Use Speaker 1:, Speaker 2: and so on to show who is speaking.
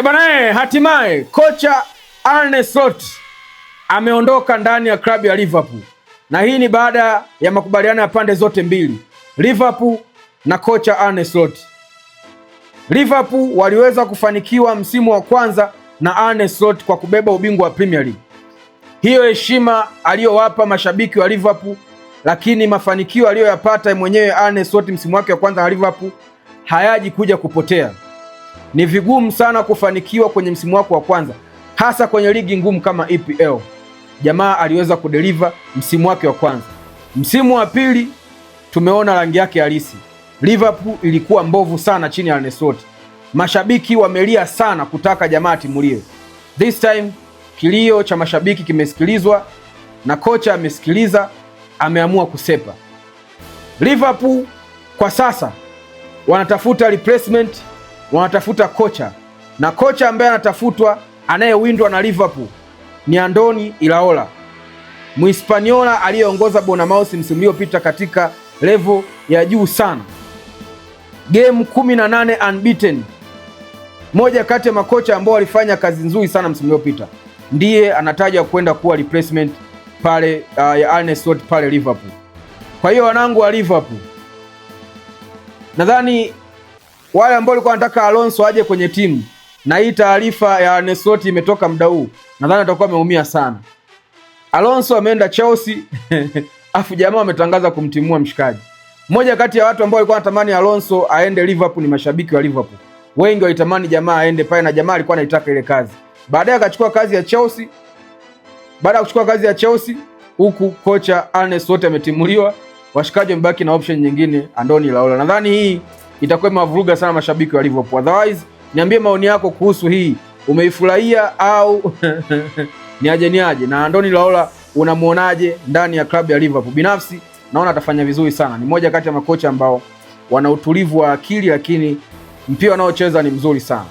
Speaker 1: Bana, hatimaye kocha Arne Slot ameondoka ndani ya klabu ya Liverpool, na hii ni baada ya makubaliano ya pande zote mbili, Liverpool na kocha Arne Slot. Liverpool waliweza kufanikiwa msimu wa kwanza na Arne Slot kwa kubeba ubingwa wa Premier League. Hiyo heshima aliyowapa mashabiki wa Liverpool, lakini mafanikio aliyoyapata mwenyewe Arne Slot msimu wake wa kwanza na Liverpool hayaji kuja kupotea. Ni vigumu sana kufanikiwa kwenye msimu wako wa kwanza, hasa kwenye ligi ngumu kama EPL. Jamaa aliweza kudeliver msimu wake wa kwanza. Msimu wa pili tumeona rangi yake halisi. Liverpool ilikuwa mbovu sana chini ya Arne Slot. Mashabiki wamelia sana kutaka jamaa timuliwe. This time kilio cha mashabiki kimesikilizwa na kocha amesikiliza, ameamua kusepa. Liverpool kwa sasa wanatafuta replacement, wanatafuta kocha, na kocha ambaye anatafutwa anayewindwa na Liverpool ni Andoni Iraola, Muhispaniola aliyeongoza Bournemouth msimu uliopita katika level ya juu sana, game 18 unbeaten. Moja kati ya makocha ambao walifanya kazi nzuri sana msimu uliopita, ndiye anataja kwenda kuwa replacement pale ya Arne Slot pale Liverpool. Kwa hiyo wanangu wa Liverpool, nadhani wale ambao walikuwa wanataka Alonso aje kwenye timu, na hii taarifa ya Arne Slot imetoka muda huu, nadhani atakuwa ameumia sana. Alonso ameenda Chelsea afu jamaa wametangaza kumtimua mshikaji. Mmoja kati ya watu ambao walikuwa wanatamani Alonso aende Liverpool ni mashabiki wa Liverpool. Wengi walitamani jamaa aende pale, na jamaa alikuwa anaitaka ile kazi. Baadaye akachukua kazi ya Chelsea. Baada ya kuchukua kazi ya Chelsea, huku kocha Arne Slot ametimuliwa, washikaji wamebaki na option nyingine, Andoni Iraola. Nadhani hii itakuwa imewavuruga sana mashabiki wa Liverpool. Otherwise, niambie maoni yako kuhusu hii. Umeifurahia au ni aje? Na Andoni Iraola unamuonaje ndani ya klabu ya Liverpool? Binafsi naona atafanya vizuri sana. Ni moja kati ya makocha ambao wana utulivu wa akili, lakini mpira wanaocheza ni mzuri sana.